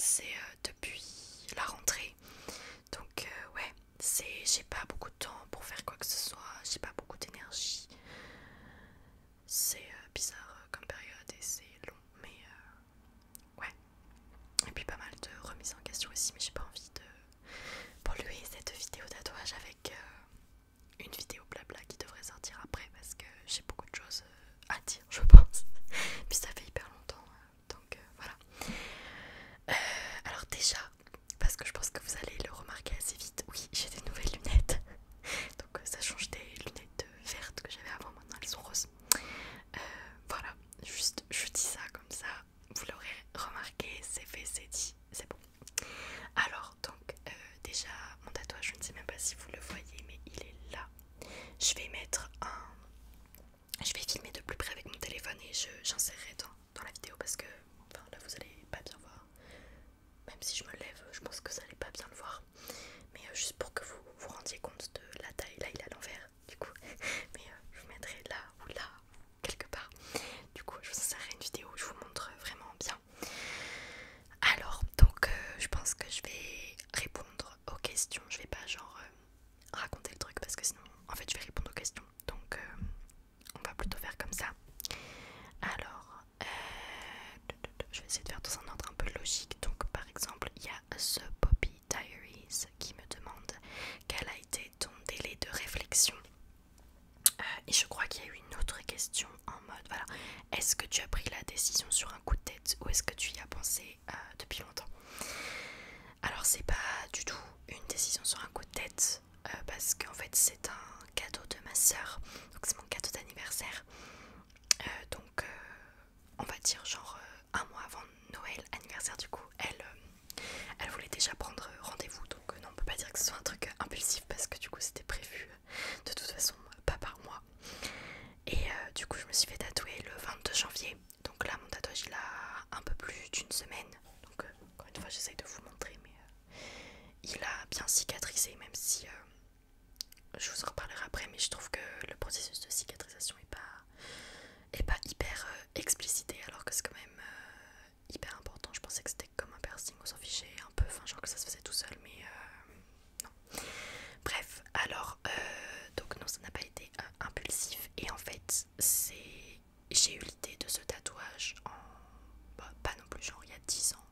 c'est depuis la rentrée. Donc ouais, j'ai pas beaucoup de temps pour faire quoi que ce soit, j'ai pas beaucoup d'énergie. C'est bizarre comme période et c'est long, mais ouais. Et puis pas mal de remises en question aussi, mais j'ai pas envie de polluer cette vidéo tatouage avec une vidéo blabla qui devrait sortir après parce que j'ai beaucoup de choses à dire, je pense. Puis ça fait hyper longtemps, donc voilà. Alors déjà, parce que je pense que vous allez le remarquer assez vite, oui, j'ai des nouvelles lunettes. Donc ça change des lunettes vertes que j'avais avant, maintenant elles sont roses. Voilà, juste je dis ça comme ça, vous l'aurez remarqué, c'est fait, c'est dit, c'est bon. Alors donc déjà mon tatouage, je ne sais même pas si vous le voyez, mais il est là. Je vais mettre un... Je vais filmer de plus près avec mon téléphone et j'insérerai dans la vidéo parce que enfin, là vous allez pas bien voir. Même si je me lève, je pense que vous allez pas bien le voir. Mais juste pour que vous vous rendiez compte de la taille, là il est à l'envers du coup. Mais je vous mettrai là ou là, quelque part. Du coup je vous insérerai une vidéo où je vous montre vraiment bien. Alors donc je pense que je vais répondre aux questions. Je vais pas genre raconter le truc parce que sinon en fait je vais répondre aux questions. Donc on va plutôt faire comme ça. Alors je vais essayer de faire dans un ordre un peu logique. Donc par exemple il y a The Poppy Diaries qui me demande quel a été ton délai de réflexion. Et je crois qu'il y a eu une autre question en mode voilà, est-ce que tu as pris la décision sur un coup de tête ou est-ce que tu y as pensé depuis longtemps? Alors c'est pas du tout une décision sur un coup de tête parce qu'en fait c'est un cadeau de ma soeur, donc c'est mon cadeau d'anniversaire. Donc on va dire genre un mois avant Noël, anniversaire du coup, elle voulait déjà prendre rendez-vous. Donc non, on peut pas dire que ce soit un truc impulsif parce que du coup c'était prévu de toute façon pas par mois. Et du coup je me suis fait tatouer le 22 janvier. Donc là mon tatouage il a un peu plus d'une semaine. Donc encore une fois j'essaye de vous montrer, mais il a bien cicatrisé, même si je vous en reparlerai après, mais je trouve que le processus de cicatrisation est pas hyper explicité alors que c'est quand même hyper important. Je pensais que c'était comme un piercing, on s'en fichait un peu, enfin genre que ça se faisait tout seul, mais non. Bref, alors donc non, ça n'a pas été impulsif et en fait j'ai eu l'idée de ce tatouage en pas non plus genre il y a 10 ans.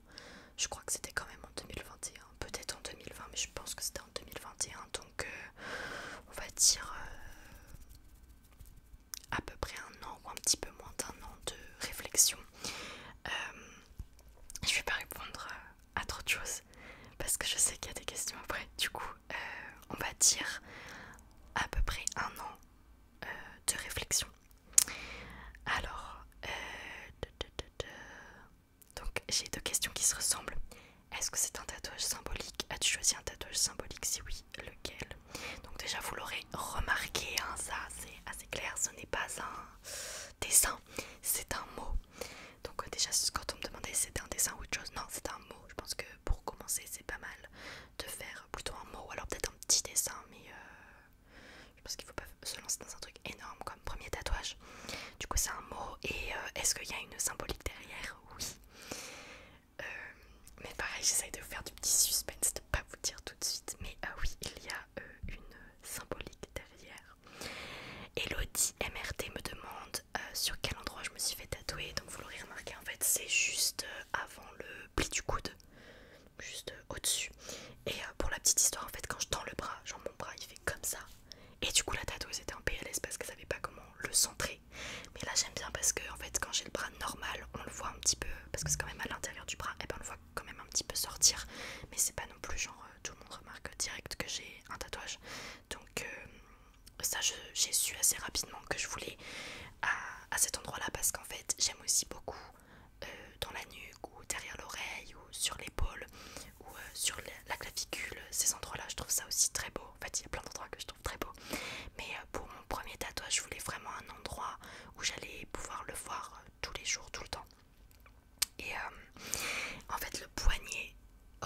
Je crois que c'était quand même en 2021, peut-être en 2020, mais je pense que c'était en 2021, donc on va dire à peu près un an ou un petit peu moins d'un an de réflexion. Je vais pas répondre à trop de choses parce que je sais qu'il y a des questions après. Du coup, on va dire à peu près un an de réflexion. Alors, donc j'ai deux questions qui se ressemblent. Est-ce que c'est un tatouage symbolique? As-tu choisi un tatouage symbolique? Si oui, lequel? Donc déjà vous l'aurez remarqué, hein, ça c'est assez clair, ce n'est pas un dessin, c'est un mot. Donc déjà quand on me demandait si c'était un dessin ou autre chose, non c'est un mot. Je pense que pour commencer c'est pas mal de faire plutôt un mot, ou alors peut-être un petit dessin, mais je pense qu'il faut pas se lancer dans un truc énorme comme premier tatouage. Du coup c'est un mot, et est-ce qu'il y a une symbolique derrière? Oui. Mais pareil, j'essaye de vous faire du petit suspense, de pas vous dire tout de suite. Mais oui, il y a une symbolique derrière. Elodie MRT me demande sur quel endroit je me suis fait tatouer. Donc vous l'aurez remarqué, en fait c'est juste avant le pli du coude, juste au-dessus. Et pour la petite histoire, en fait quand je tends le bras, genre mon bras il fait comme ça. Et du coup la tatoueuse était en PLS parce qu'elle savait pas comment le centrer. Mais là j'aime bien parce que en fait quand j'ai le bras normal, on le voit un petit peu, parce que c'est quand même à l'intérieur du bras, et ben on le voit quand même un petit peu sortir. Mais c'est pas non plus genre tout le monde remarque direct que j'ai un tatouage. Donc ça j'ai su assez rapidement que je voulais à cet endroit là, parce qu'en fait j'aime aussi beaucoup dans la nuque ou derrière l'oreille ou sur l'épaule ou sur la clavicule. Ces endroits là je trouve ça aussi très beau. En fait il y a plein d'endroits que je trouve très beaux, mais pour mon premier tatouage je voulais vraiment un endroit où j'allais pouvoir le voir tous les jours, tout le temps. Et en fait le poignet,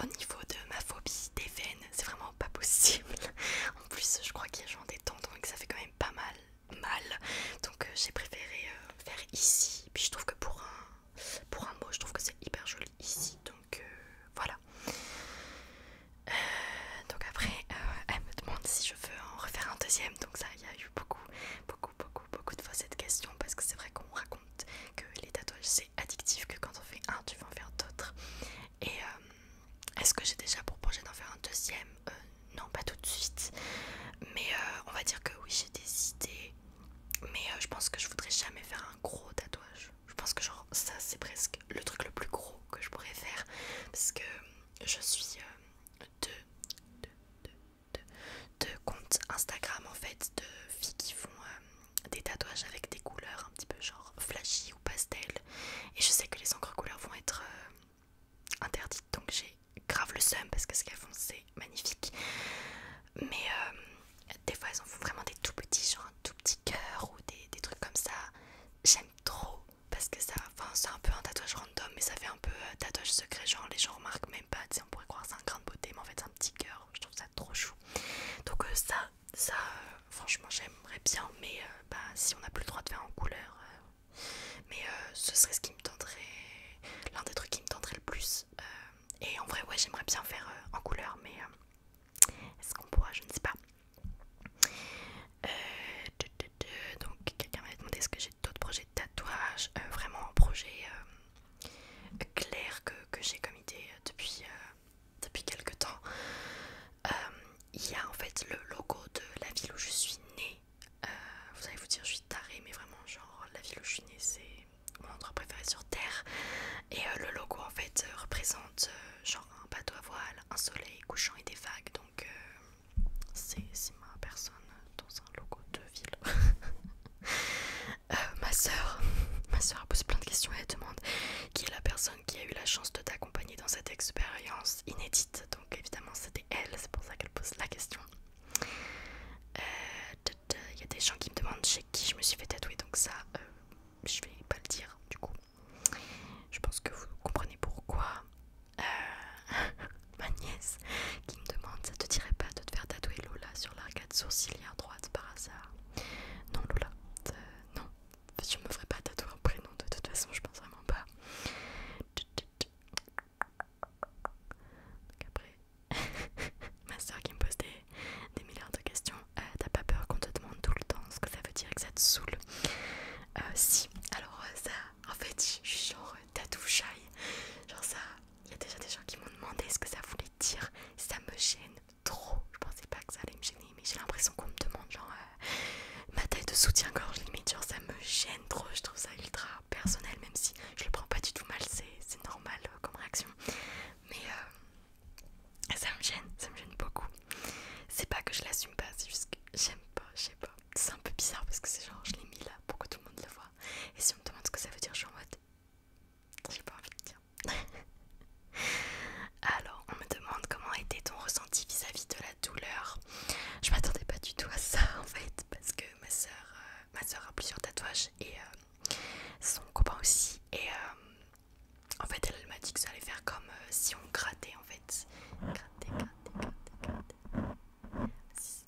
au niveau de ma phobie des veines, c'est vraiment pas possible. En plus je crois qu'il y a genre des tendons et que ça fait quand même pas mal. Donc j'ai préféré faire ici. Puis je trouve que pour un mot, je trouve que c'est hyper joli ici. va dire que oui, j'ai des idées, mais je pense que je voudrais jamais faire un gros tatouage. Je pense que genre ça c'est presque le truc le plus gros que je pourrais faire, parce que je suis de, de comptes Instagram en fait de filles qui font des tatouages avec des couleurs un petit peu genre flashy ou pastel, et je sais que les encres couleurs vont être interdites, donc j'ai grave le seum parce que ce qu'elles font c'est magnifique, mais des fois elles en font vraiment des tout petits, genre un tout petit cœur ou des trucs comme ça. J'aime trop parce que ça, enfin c'est un peu un tatouage random, mais ça fait un peu tatouage secret, genre les gens remarquent même pas, tu sais, on pourrait croire c'est un grain de beauté, mais en fait c'est un petit cœur. Je trouve ça trop chou. Donc franchement j'aimerais bien, mais bah si on n'a plus le droit de faire en couleur, mais ce serait ce qui me tenterait, l'un des trucs qui me tenterait le plus. Et en vrai ouais j'aimerais bien faire en couleur, mais est-ce qu'on pourra, je ne sais pas. Donc quelqu'un m'avait demandé est-ce que j'ai d'autres projets de tatouage, vraiment un projet clair que j'ai comme idée depuis quelques temps. Il y a en fait le logo de la ville où je suis née. Vous allez vous dire je suis tarée, mais vraiment genre la ville où je suis née c'est mon endroit préféré sur terre. Et le logo en fait représente genre un bateau à voile, un soleil couchant et des vagues. Donc c'est ma personne dans un logo de ville. Ma soeur a posé plein de questions et elle demande qui est la personne qui a eu la chance de t'accompagner dans cette expérience inédite. Donc évidemment c'était elle, c'est pour ça qu'elle pose la question. Il y a des gens qui me demandent chez qui je me suis fait tatouer, donc ça je vais pas le dire du coup. Je pense que vous comprenez pourquoi. Ma nièce qui me demande ça te dirait pas de te faire tatouer Lola sur l'arcade sourcilière droite par hasard? Non Lola, non, je me ferai pas tatouer un prénom de toute façon, je pense vraiment pas. Donc après, ma soeur qui me pose des milliards de questions. T'as pas peur qu'on te demande tout le temps ce que ça veut dire, que ça te saoule? Si, alors ça, en fait, je suis genre tatou shy. Genre ça, il y a déjà des gens qui m'ont demandé ce que ça voulait dire. Ça me gêne trop. Je pensais pas que ça allait me gêner, mais j'ai l'impression qu'on me demande genre ma taille de soutien-gorge limite. Genre ça me gêne trop. Je trouve ça ultra personnel, même si je le prends pas du tout mal. C'est normal comme réaction. Mais ça me gêne beaucoup. C'est pas que je l'assume pas, c'est juste que j'aime pas, je sais pas. C'est un peu bizarre parce que c'est genre je l'ai mis là pour que tout le monde le voit. Et si on me demande ce que ça veut dire, je suis en mode j'ai pas envie de dire. Alors on me demande comment a été ton ressenti vis-à-vis de la douleur. Je m'attendais pas du tout à ça en fait, parce que ma soeur a plusieurs tatouages et son copain aussi. Et en fait elle m'a dit que ça allait faire comme si on grattait en fait. Gratter.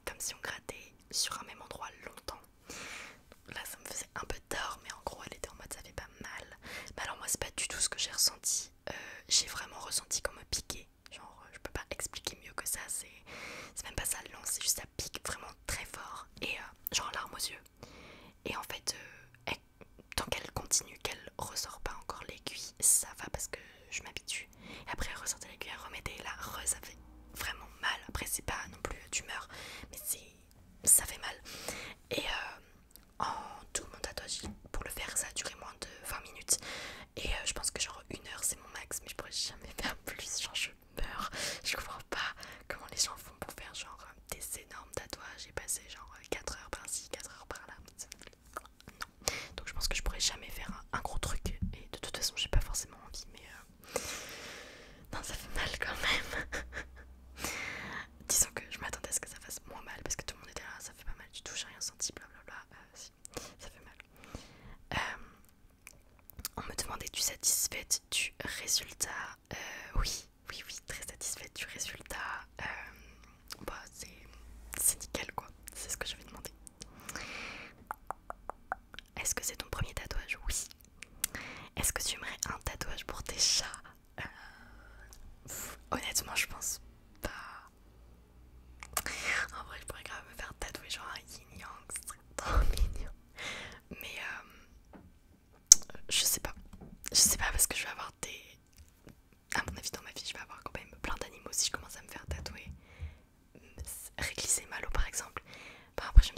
Comme si on grattait sur un même endroit longtemps. Là ça me faisait un peu tort, mais en gros elle était en mode ça fait pas mal. Mais alors moi c'est pas du tout ce que j'ai ressenti. J'ai vraiment ressenti qu'on me piquait. Genre je peux pas expliquer mieux que ça. C'est même pas ça le lance, c'est juste ça pique vraiment très fort. Et genre larmes aux yeux. Et en fait tant qu'elle continue, qu'elle ressort pas encore l'aiguille, ça va parce que je m'habitue. Et après elle ressortait l'aiguille, elle remettait là, ça fait vraiment mal. Après c'est pas non plus d'humeur, mais ça fait mal. Et en tout mon tatouage pour le faire ça a duré moins de 20 minutes. Et je pense que genre 1 heure c'est mon max, mais je pourrais jamais faire plus. Genre je meurs. Je comprends pas comment les gens font pour faire genre des énormes tatouages et passer genre 4 heures par-ci, 4 heures par-là. Non. Donc je pense que je pourrais jamais faire un gros truc. Et de toute façon j'ai pas forcément envie, mais non ça fait mal quand même. Disons que je m'attendais à ce que ça fasse moins mal parce que tout le monde était là, ça fait pas mal du tout, j'ai rien senti, blablabla. Si, ça fait mal. On me demandait es-tu satisfaite du résultat? Oui, très satisfaite du résultat. Bah c'est nickel quoi, c'est ce que j'avais demandé. Est-ce que c'est ton premier tatouage? Oui. Est-ce que tu aimerais un tatouage pour tes chats? Honnêtement je pense pas. En vrai je pourrais grave me faire tatouer genre un yin yang, ce serait trop mignon. Mais je sais pas. Je sais pas parce que je vais avoir des... À mon avis dans ma vie je vais avoir quand même plein d'animaux si je commence à me faire tatouer. Réglisse et Malo par exemple. Bah après je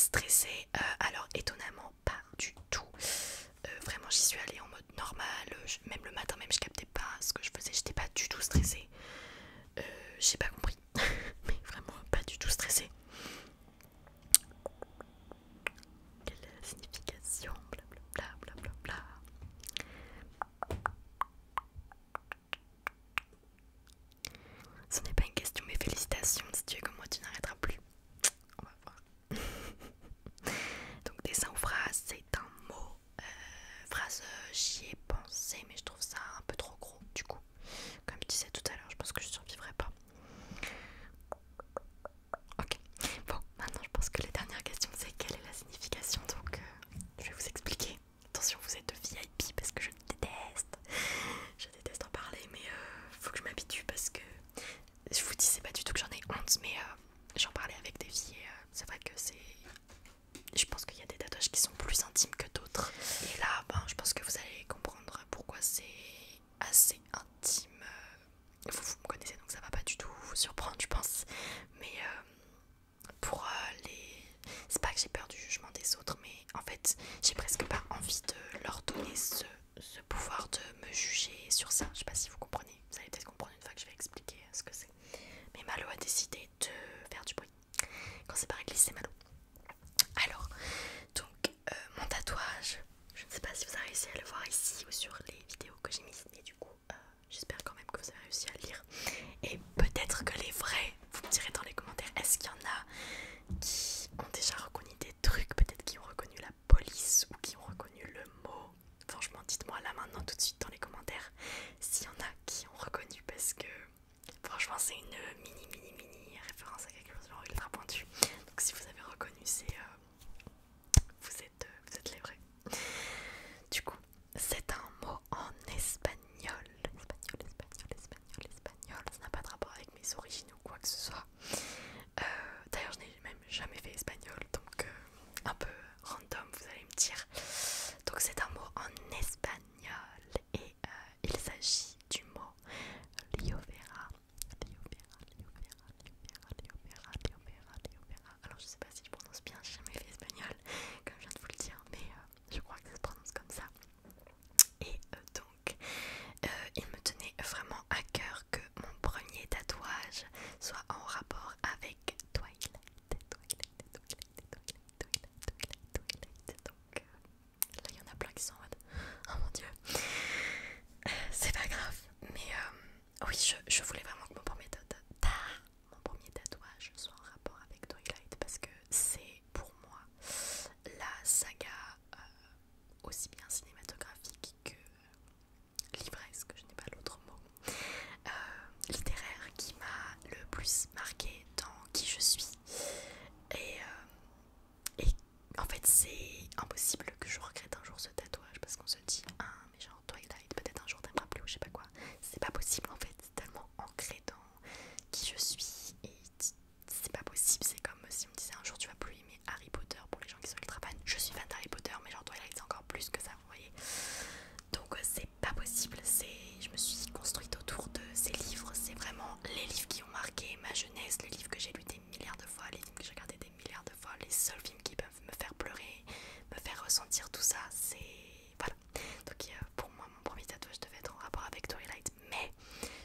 stressée? Alors étonnamment pas du tout. Vraiment j'y suis allée en mode normal, même le matin même je captais pas ce que je faisais, j'étais pas du tout stressée. J'ai pas compris, mais vraiment pas du tout stressée. Quelle est la signification? Blablabla, blablabla. Ce n'est pas une question, mais félicitations, si tu es comme moi tu n'arrêteras plus. On va voir. Donc dessin ou phrase, c'est un mot. Phrase, j'y ai pensé, mais je trouve ça un peu trop gros du coup. Comme je disais tout à l'heure, je pense que je survivrai pas. Ok, bon, maintenant je pense que la dernière question c'est quelle est la signification, donc je vais vous expliquer. Attention, vous êtes de VIP parce que je déteste. Je déteste en parler, mais faut que je m'habitue parce que je vous dis, c'est pas du tout que j'en ai honte, mais j'en parlais avec des filles et c'est vrai que c'est. Je pense qu'il y a des tatouages qui sont plus intimes que d'autres. Et là, ben, je pense que vous allez comprendre pourquoi c'est assez intime. Vous me connaissez donc ça va pas du tout vous surprendre, je pense. Mais pour les. C'est pas que j'ai peur du jugement des autres, mais en fait, j'ai presque pas envie de leur donner ce pouvoir de me juger sur ça. Je sais pas si vous comprenez. Vous allez peut-être comprendre une fois que je vais expliquer ce que c'est. Mais Malo a décidé de faire du bruit. Quand c'est pas réglé, c'est Malo. Alors, donc, mon tatouage, je ne sais pas si vous avez réussi à le voir ici ou sur les vidéos que j'ai mises, mais du coup, j'espère quand même que vous avez réussi à lire. Et peut-être que les vrais, vous me direz dans les commentaires, est-ce qu'il y en a qui ont déjà reconnu des trucs, peut-être qui ont reconnu la police ou qui ont reconnu le mot. Franchement, dites-moi là maintenant tout de suite dans les commentaires s'il y en a qui ont reconnu, parce que franchement c'est une mini référence à quelque chose genre ultra pointu. Donc si vous avez reconnu, c'est vous êtes les vrais. Du coup, c'est un mot en espagnol. Espagnol. Ça n'a pas de rapport avec mes origines ou quoi que ce soit. D'ailleurs, je n'ai même jamais fait espagnol, donc un peu random, vous allez me dire. Donc c'est un mot en espagnol et il s'agit du mot liovera. Alors je sais pas si je prononce bien, j'ai jamais fait espagnol, comme je viens de vous le dire, mais je crois que ça se prononce comme ça. Et donc, il me tenait vraiment à cœur que mon premier tatouage soit en rapport avec Twilight. Donc là, il y en a plein qui sont en mode oh mon dieu, c'est pas grave. Mais oui, je voulais vraiment que mon premier tatouage soit en rapport avec Twilight parce que c'est pour moi la saga aussi bien cinématographique que livresque, je n'ai pas l'autre mot, littéraire qui m'a le plus marqué dans qui je suis. Et en fait c'est impossible que je regrette un jour ce tatouage parce qu'on se dit ah mais genre Twilight peut-être un jour t'aimeras plus ou je sais pas quoi. C'est pas possible en fait, c'est tellement ancré dans qui je suis et c'est pas possible. C'est comme si on me disait un jour tu vas plus aimer Harry Potter. Pour les gens qui sont ultra fans, je suis fan d'Harry Potter mais genre Twilight c'est encore plus que ça, vous voyez. Donc c'est pas possible, je me suis construite autour de ces livres. C'est vraiment les livres qui ont marqué ma jeunesse, les livres que j'ai lus des milliards de fois, les films que j'ai regardés des milliards de fois, les seuls films qui peuvent me faire pleurer, me faire ressentir tout ça, c'est... Voilà. Donc pour moi mon premier tatouage devait être en rapport avec Twilight, mais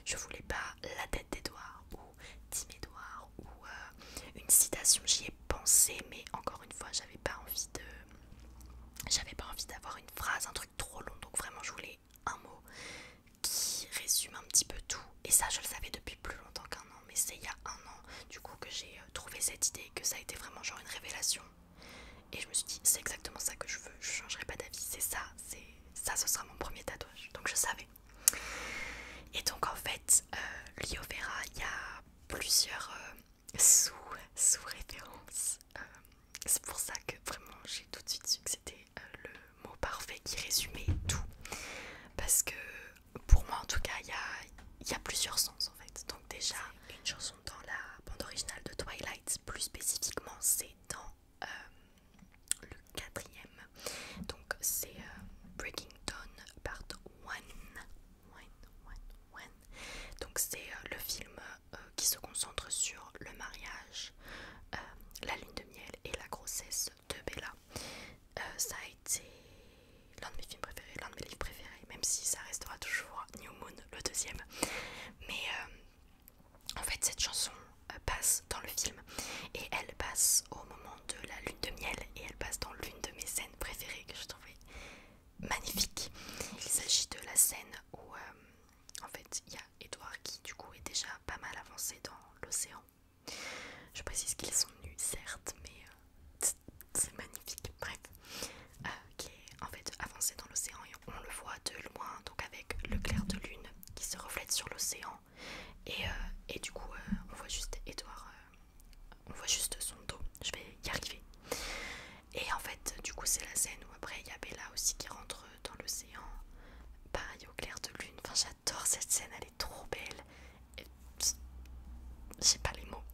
je voulais pas la tête d'Edouard ou Tim Edouard ou une citation. J'y ai pensé, mais encore une fois j'avais pas envie d'avoir une phrase, un truc trop long, donc vraiment je voulais un mot qui résume un petit peu tout. Et ça je le savais depuis plus longtemps qu'un an, mais c'est il y a un an du coup que j'ai trouvé cette idée, que ça a été vraiment genre une révélation. Et je me suis dit c'est exactement ça que je veux, je changerai pas d'avis, c'est ça, ce sera mon premier tatouage. Donc je savais. Et donc en fait, Liovera, il y a plusieurs sous-références. C'est pour ça que vraiment j'ai tout de suite su que c'était le mot parfait qui résumait tout. Parce que pour moi en tout cas, il y a plusieurs sens en fait. Donc déjà, une chanson dans la bande originale de Twilight, plus spécifiquement c'est dans le quatrième. Donc c'est Breaking Dawn Part 1. Donc c'est le film qui se concentre sur le mariage, la lune de miel et la grossesse ça a été l'un de mes films préférés, l'un de mes livres préférés, même si ça restera toujours New Moon, le deuxième. Mais en fait, cette chanson passe dans le film et elle passe au moment de la lune de miel et elle passe dans l'une de mes scènes préférées que je trouvais magnifique. Il s'agit de la scène où en fait il y a Edward qui du coup est déjà pas mal avancé dans l'océan. Je précise qu'ils sont nus certes, mais c'est magnifique. Bref, qui est en fait avancé dans l'océan et on le voit de loin, donc avec le clair de lune qui se reflète sur l'océan et du coup on voit juste Edward, on voit juste son dos. Je vais y arriver. Et en fait, du coup, c'est la scène où après il y a Bella aussi qui rentre dans l'océan, pareil au clair de lune. Enfin, j'adore cette scène, elle est trop belle. J'ai pas les mots.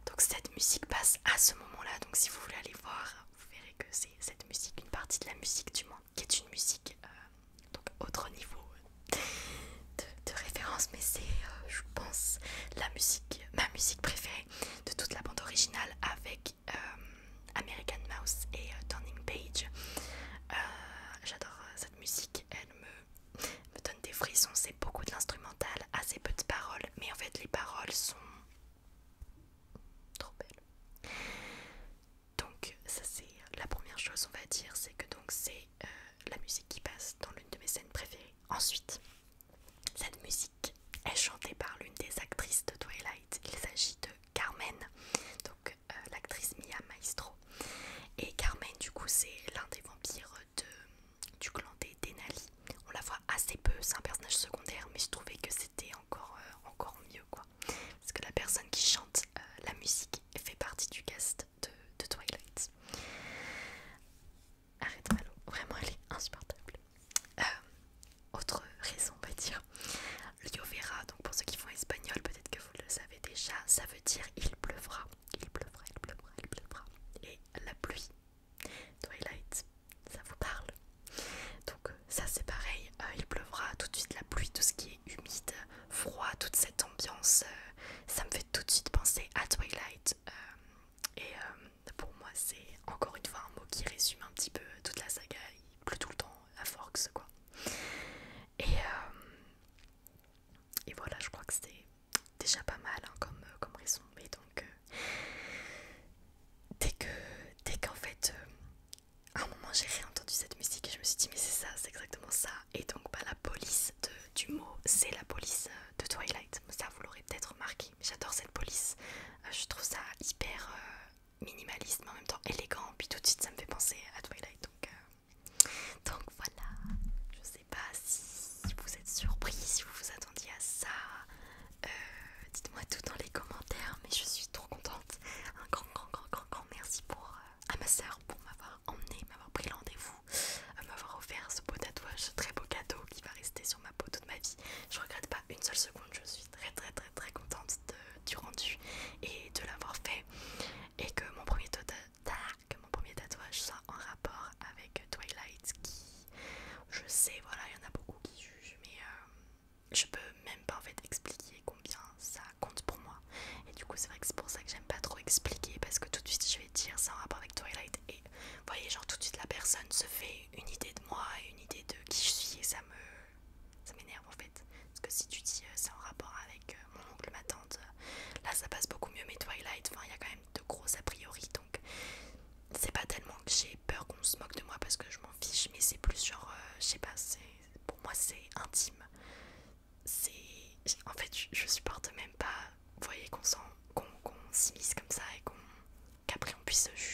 Donc, cette musique passe à ce moment-là. Donc, si vous voulez aller voir, vous verrez que c'est cette musique, une partie de la musique du moins, qui est une musique, donc autre niveau de référence, mais c'est, je pense, ma musique préférée de toute la bande originale avec American Mouse et Turning Page. J'adore cette musique, elle me donne des frissons. C'est beaucoup de l'instrumental, assez peu de paroles, mais en fait les paroles sont trop belles. Donc ça c'est la première chose, on va dire, c'est que donc c'est la musique qui passe dans l'une de mes scènes préférées. Ensuite, cette musique est chantée par l'une des actrices de Twilight. Il s'agit de Carmen, donc l'actrice Mia Maestro. Et Carmen, du coup, c'est l'un des vampires du clan des Denali. On la voit assez peu, c'est un personnage secondaire, mais je trouvais que c'était encore mieux, quoi. Parce que la personne qui chante la musique fait partie du cast de Twilight. Arrête Malo, vraiment elle est insupportable. Autre raison, on va dire, Llovera, donc pour ceux qui font espagnol, peut-être que vous le savez déjà, ça veut dire il pleuvra. Il pleuvra, il pleuvra, il pleuvra. Et la pluie, Twilight, ça vous parle? Donc ça c'est pareil, il pleuvra, tout de suite la pluie, tout ce qui est humide, froid, toute cette ambiance, ça me fait tout de suite penser à Twilight. Et pour moi c'est encore une fois un mot qui résume un petit peu toute la saga. Il pleut tout le temps à Forks, quoi. Et voilà, je crois que c'était déjà pas mal, hein, comme raison. Et donc dès qu'en fait à un moment j'ai réentendu cette musique et je me suis dit mais c'est ça, c'est exactement ça. Et donc bah, la police du mot, c'est la police de Twilight. Ça vous l'aurez peut-être remarqué, mais j'adore cette police. Je trouve ça hyper minimaliste mais en même temps élégant, puis tout de suite ça me fait penser à Twilight. Donc voilà, je sais pas si vous êtes surpris, si vous vous attendiez à ça. Dites-moi tout dans les commentaires, mais je suis trop contente. Un grand merci à ma soeur pour m'avoir emmené, m'avoir pris le rendez-vous, m'avoir offert ce beau tatouage, ce très beau cadeau qui va rester sur ma peau toute ma vie. Je regrette pas une seule seconde, je suis très contente du rendu et de l'avoir fait. Et que mon premier tatouage soit en rapport avec Twilight, qui, je sais, voilà, il y en a beaucoup qui jugent, mais je peux même pas en fait expliquer combien ça compte pour moi. Et du coup c'est vrai que c'est pour ça que j'aime pas trop expliquer, parce que tout de suite je vais dire c'est en rapport avec Twilight et vous voyez, genre tout de suite la personne se fait une idée de moi, une idée de qui je suis, et ça m'énerve en fait. Parce que si tu dis c'est en rapport avec mon oncle, ma tante, là ça passe beaucoup mieux, mais Twilight, enfin il y a quand même de gros a priori, donc c'est pas tellement que j'ai peur qu'on se moque de moi parce que je m'en fiche, mais c'est plus genre, je sais pas, pour moi c'est intime. En fait, je supporte même pas, vous voyez, qu'on s'immisce comme ça et qu'après on puisse juger